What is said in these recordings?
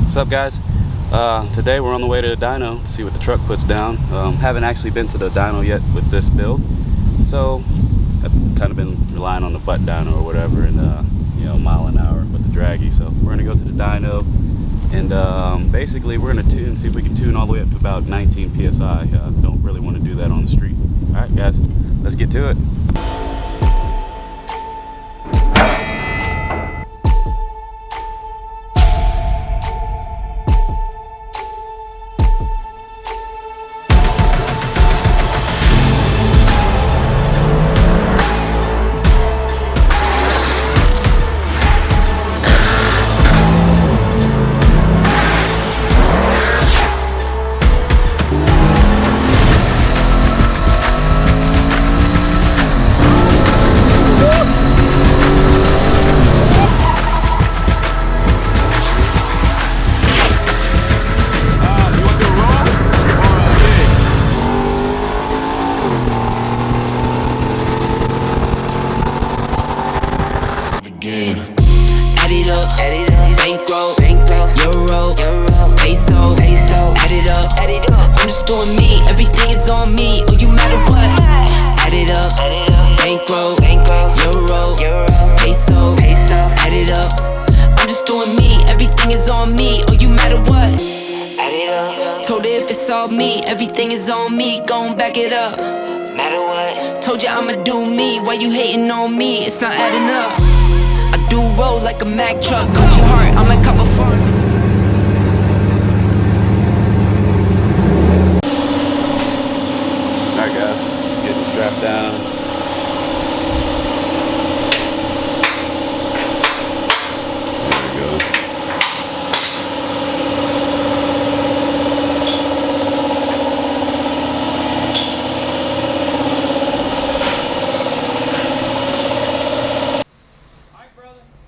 What's up, guys? Today we're on the way to the dyno to see what the truck puts down. Haven't actually been to the dyno yet with this build, so I've kind of been relying on the butt dyno or whatever, and you know, mile an hour with the draggy. So we're gonna go to the dyno, and basically we're gonna see if we can tune all the way up to about 19 psi. Don't really want to do that on the street. All right, guys, let's get to it. Me, everything is on me, gon' back it up. Matter what? Told you I'ma do me, why you hating on me? It's not adding up. I do roll like a Mack truck, coach your heart, I'm a cup of fun. Alright, guys, getting strapped down.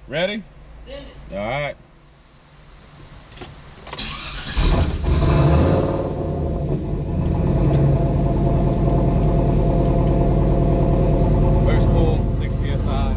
Ready? Send it. All right. First pull, 6 psi.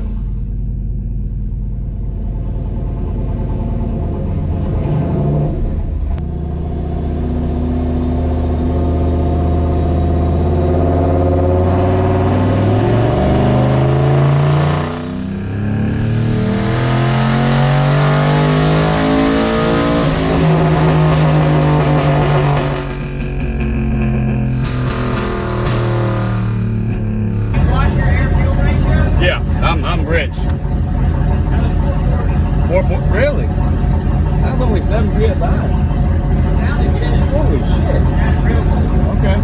I'm rich. 4.8. Really? That was only 7 psi. Holy shit. Okay.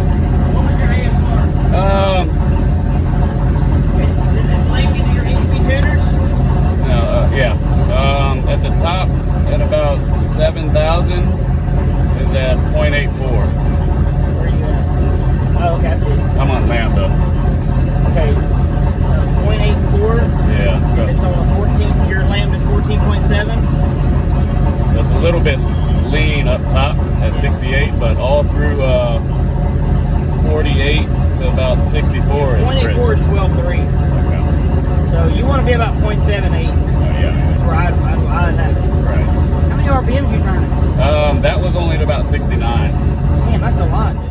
What was your ASR? Is it blank into your HP tuners? No, yeah. At the top, at about 7,000, is at 0.84. Where are you at? Oh, okay, I see. I'm on Lambda. Okay. 0.84. Yeah. So it's on 14. Your Lambda's 14.7. It's a little bit lean up top at 68, but all through 48 to about 64 is 0.84 is 12.3. Okay. So you want to be about 0.78. Yeah. Where I have it. Right. How many RPMs you turning? That was only at about 69. Damn, that's a lot, dude.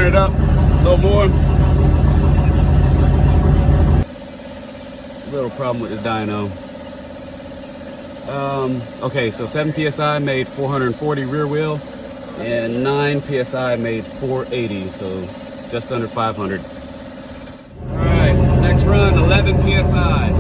turn it up a little more. Little problem with the dyno. Okay, so 7 psi made 440 rear wheel, and 9 psi made 480, so just under 500. All right, next run, 11 psi.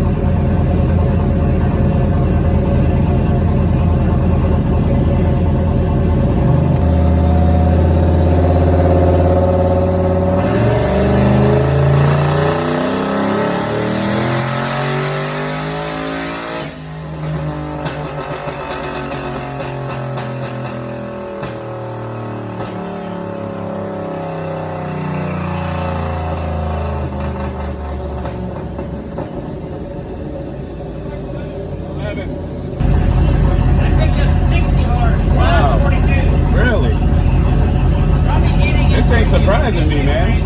Surprising me, man.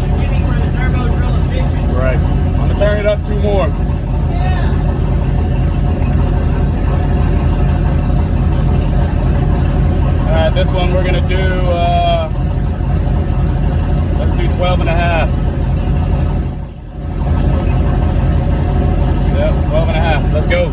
Right. I'm gonna turn it up 2 more. Alright, this one we're gonna do let's do 12 and a half. Yep, 12 and a half. Let's go.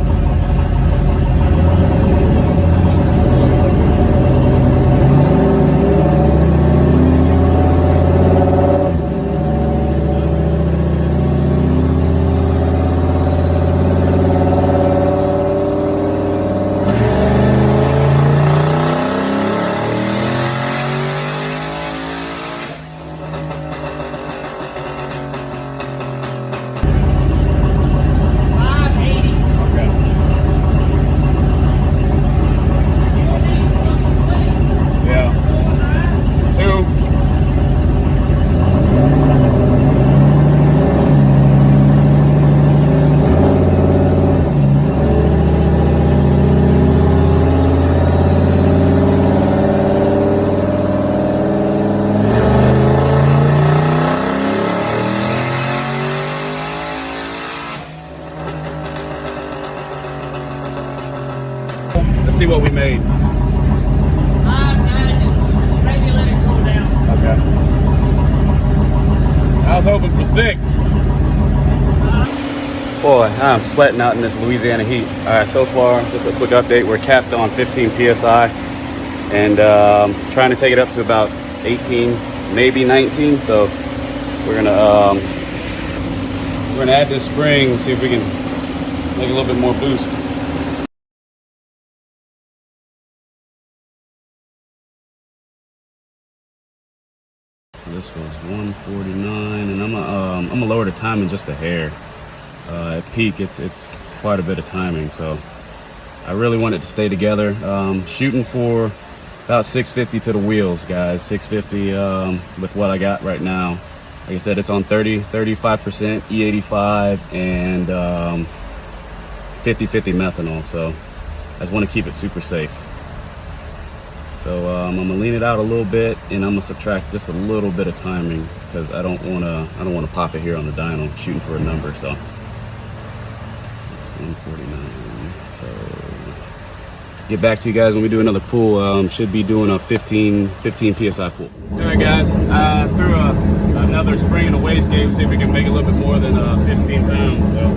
Let's see what we made. Maybe let it cool down. Okay. I was hoping for 6. Boy, I'm sweating out in this Louisiana heat. All right, so far, just a quick update. We're capped on 15 psi, and trying to take it up to about 18, maybe 19. So we're gonna add this spring, see if we can make a little bit more boost. This was 149, and I'm gonna lower the timing just a hair. At peak, it's quite a bit of timing, so I really want it to stay together. Shooting for about 650 to the wheels, guys. 650 with what I got right now. Like I said, it's on 35% E85 and 50-50 methanol, so I just want to keep it super safe. So I'm gonna lean it out a little bit, and I'm gonna subtract just a little bit of timing because I don't wanna pop it here on the dyno shooting for a number. So it's 149. So get back to you guys when we do another pull. Should be doing a 15 psi pull. All right, guys. Threw another spring in a wastegate. See if we can make a little bit more than 15 pounds. So.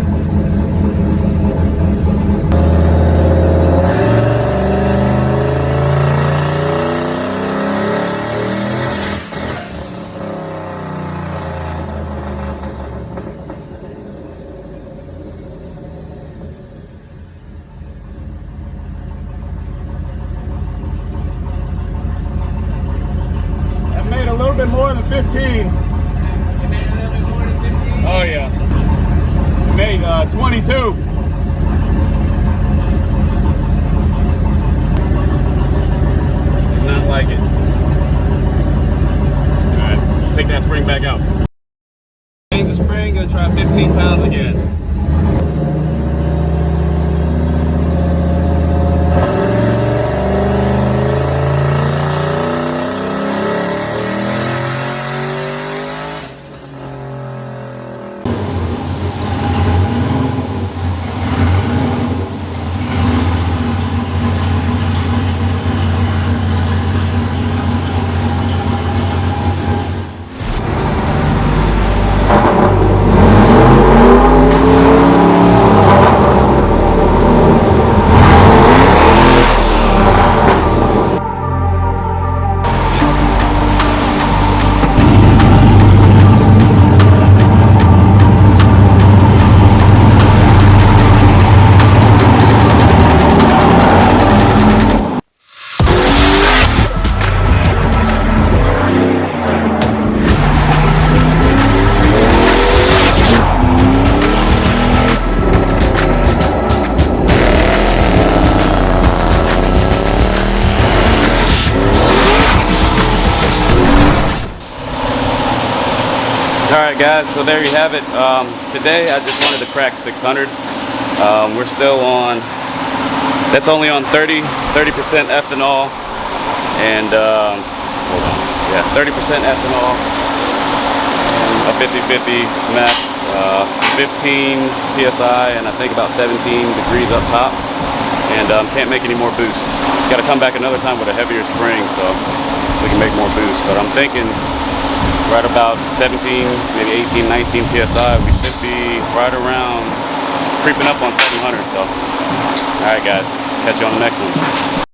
A little bit more than 15. You made a little bit more than 15? Oh yeah. We made 22. Did not like it. Alright, take that spring back out. Change the spring, gonna try 15 pounds again. Alright guys, so there you have it. Today I just wanted to crack 600. We're still on, that's only on 30% ethanol, and hold on, yeah, 30% ethanol, and a 50-50 meth, 15 PSI, and I think about 17 degrees up top, and can't make any more boost. Got to come back another time with a heavier spring so we can make more boost, but I'm thinking right about 17, maybe 18, 19 PSI, we should be right around creeping up on 700. So, all right guys, catch you on the next one.